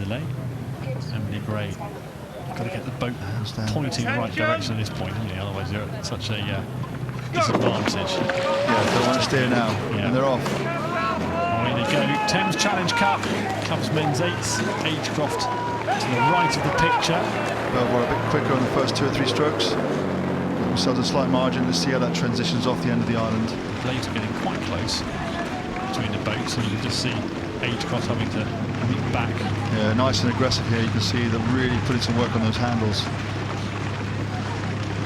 delay. Emily Gray, you've got to get the boat pointing in the right direction at this point, haven't you? Otherwise you're at such a disadvantage. Yeah, they want to steer now, and they're off. Away they go. Thames Challenge Cup, Cubs men's eights. Agecroft to the right of the picture. Belvoir a bit quicker on the first 2 or 3 strokes. Themselves a slight margin. Let's see how that transitions off the end of the island. The blades are getting quite close between the boats, and you can just see Agecroft having to move back. Yeah, nice and aggressive here. You can see they're really putting some work on those handles.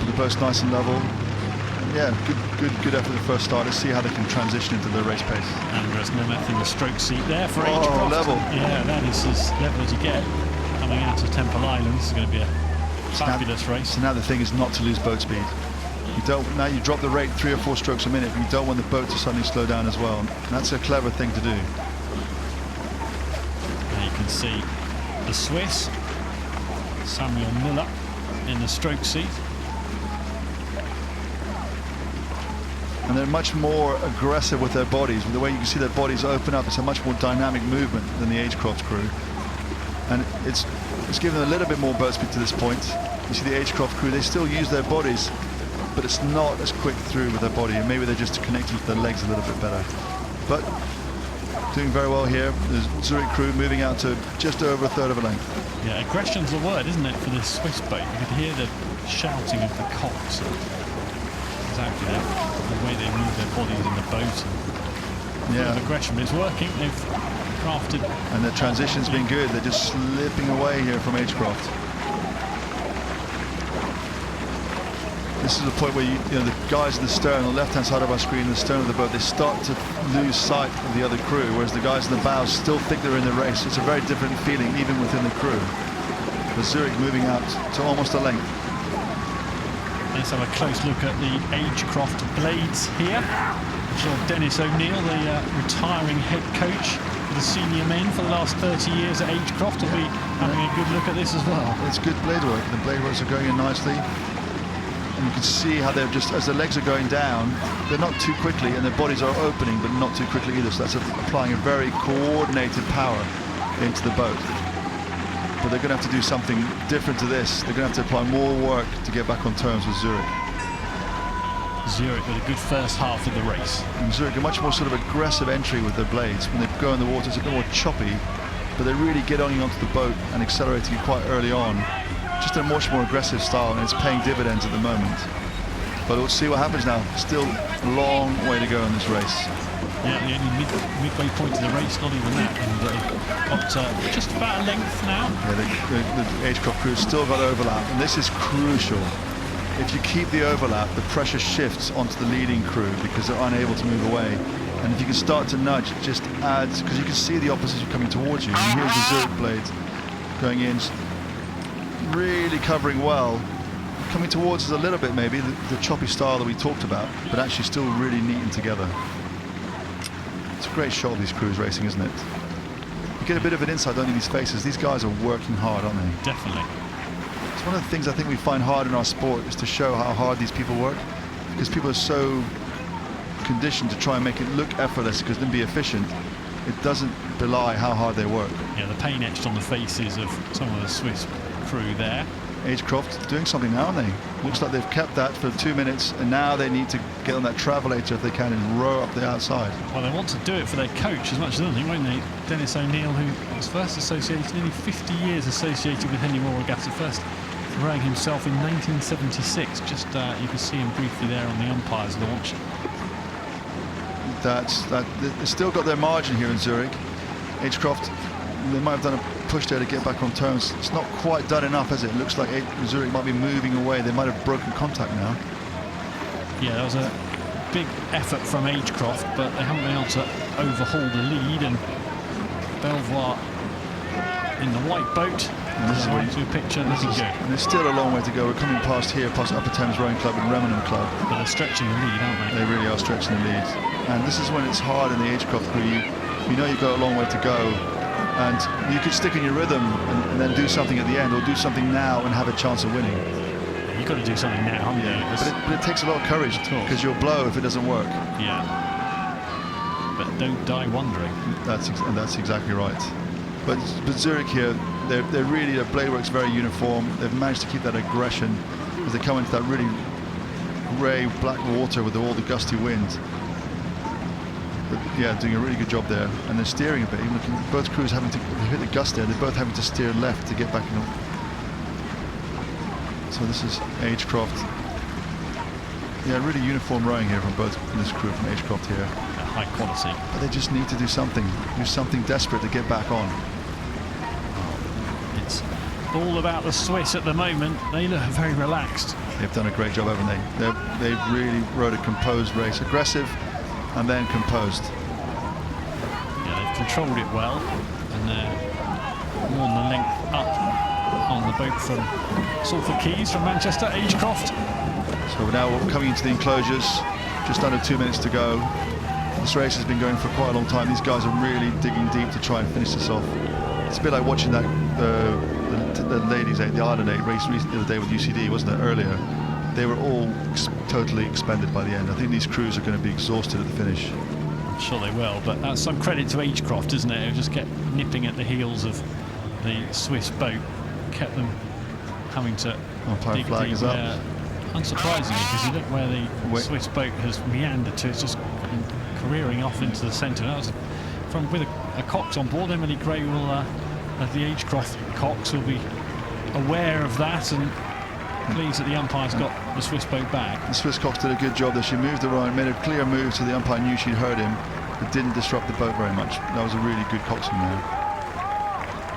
The boat's nice and level. Yeah, good effort at the first start. Let's see how they can transition into the race pace. Andres Nemeth in the stroke seat there for Agecroft. Oh, level. Yeah, that is as level as you get. Coming out of Temple Island, this is going to be a fabulous race. So now the thing is not to lose boat speed. You don't. Now you drop the rate 3 or 4 strokes a minute, but you don't want the boat to suddenly slow down as well. And that's a clever thing to do. Now you can see the Swiss, Samuel Miller, in the stroke seat. And they're much more aggressive with their bodies. The way you can see their bodies open up, it's a much more dynamic movement than the Agecroft crew. And it's given a little bit more boat speed to this point. You see the Agecroft crew, they still use their bodies, but it's not as quick through with their body, and maybe they're just connecting to their legs a little bit better. But doing very well here. The Zürich crew moving out to just over 1/3 of a length. Yeah, aggression's the word, isn't it, for this Swiss boat? You could hear the shouting of the cocks. Exactly the way they move their bodies in the boat. And yeah, aggression, but it's working. They've crafted, and the transition's been good. They're just slipping away here from Agecroft. This is the point where you know the guys in the stern, on the left-hand side of our screen, the stern of the boat, they start to lose sight of the other crew, whereas the guys in the bows still think they're in the race. It's a very different feeling even within the crew. The Zürich moving out to almost a length. Let's have a close look at the Agecroft blades here. I'm sure Dennis O'Neill, the retiring head coach for the senior men for the last 30 years at Agecroft, will be having a good look at this as well. It's good blade work. The blade works are going in nicely. And you can see how they're just, as the legs are going down, they're not too quickly, and their bodies are opening, but not too quickly either. So that's applying a very coordinated power into the boat. But they're going to have to do something different to this. They're going to have to apply more work to get back on terms with Zürich. Zürich with a good first half of the race. And Zürich a much more sort of aggressive entry with their blades. When they go in the water, it's a bit more choppy, but they really get onto the boat and accelerating it quite early on. Just a much more aggressive style, and it's paying dividends at the moment. But we'll see what happens now. Still a long way to go in this race. Yeah, the only midway point of the race, not even that. And got just about a length now. Yeah, the Agecroft crew still got overlap, and this is crucial. If you keep the overlap, the pressure shifts onto the leading crew because they're unable to move away. And if you can start to nudge, it just adds, because you can see the opposition coming towards you. And here's the Zürich blades going in, really covering well. Coming towards us a little bit, maybe, the choppy style that we talked about, but actually still really neat and together. It's a great shot of these crews racing, isn't it? You get a bit of an insight on these faces. These guys are working hard, aren't they? Definitely. It's one of the things I think we find hard in our sport, is to show how hard these people work, because people are so conditioned to try and make it look effortless because then be efficient. It doesn't belie how hard they work. Yeah, the pain etched on the faces of some of the Swiss crew there. Agecroft doing something now, aren't they? Looks like they've kept that for 2 minutes, and now they need to get on that travelator if they can and row up the outside. Well, they want to do it for their coach as much as anything, won't they? Dennis O'Neill, who was first associated, nearly 50 years associated with Henley Royal Regatta, first rowing himself in 1976. Just you can see him briefly there on the umpires launch. They've still got their margin here in Zürich. Agecroft, they might have done a push there to get back on terms. It's not quite done enough, has it? It looks like Zürich might be moving away. They might have broken contact now. Yeah, that was a big effort from Agecroft, but they haven't been able to overhaul the lead. And Belvoir in the white boat. And this is right to a picture. Looking good. And there's still a long way to go. We're coming past here, past Upper Thames Rowing Club and Remenham Club. But they're stretching the lead, aren't they? They really are stretching the lead. And this is when it's hard in the Agecroft crew. You know you've got a long way to go. And you could stick in your rhythm and then do something at the end, or do something now and have a chance of winning. Yeah, you've got to do something now, haven't you? But it takes a lot of courage, because you'll blow if it doesn't work. Yeah. But don't die wondering. That's exactly right. But Zurich here, they're really, their blade work's very uniform. They've managed to keep that aggression as they come into that really grey, black water with all the gusty winds. But yeah, doing a really good job there. And they're steering a bit. Even looking, both crews having to hit the gust there. They're both having to steer left to get back in. So this is Agecroft. Yeah, really uniform rowing here from both this crew, from Agecroft here. High quality. But they just need to do something desperate to get back on. It's all about the Swiss at the moment. They look very relaxed. They've done a great job, haven't they? They've really rowed a composed race. Aggressive and then composed. Yeah, they've controlled it well, and they're more than the length up on the boat from Salford Quays, from Manchester, Agecroft. So now we're coming into the enclosures, just under 2 minutes to go. This race has been going for quite a long time. These guys are really digging deep to try and finish this off. It's a bit like watching that the ladies' 8, the Ireland 8 race the other day with UCD, wasn't it, earlier? They were all totally expended by the end. I think these crews are going to be exhausted at the finish. I'm sure they will, but that's some credit to Agecroft, isn't it? Who just kept nipping at the heels of the Swiss boat, kept them having to umpire dig flag deep. is up. Unsurprisingly, because you look where the Swiss boat has meandered to, it's just careering off into the centre. That was with a Cox on board. Emily Gray will, the Agecroft Cox, will be aware of that and pleased that the umpire's got the Swiss boat back. The Swiss Cox did a good job there. She moved around, made a clear move so the umpire knew she'd heard him, but didn't disrupt the boat very much. That was a really good coxing there.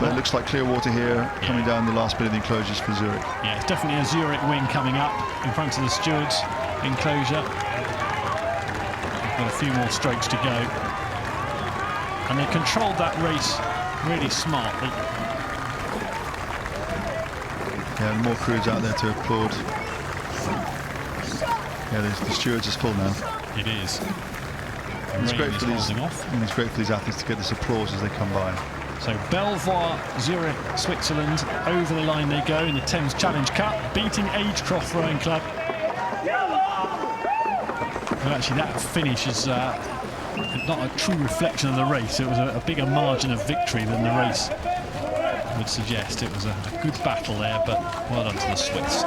But it looks like clear water here, coming down the last bit of the enclosures for Zurich. Yeah, it's definitely a Zurich win coming up in front of the stewards' enclosure. They've got a few more strokes to go. And they controlled that race really smartly. Yeah, and more crews out there to applaud. Yeah, the stewards is full now. It is. It's great for these, and it's great for these athletes to get this applause as they come by. So Belvoir, Zurich, Switzerland, over the line they go in the Thames Challenge Cup, beating Agecroft Rowing Club. Well, actually, that finish is not a true reflection of the race. It was a bigger margin of victory than the race would suggest. It was a good battle there, but well done to the Swiss.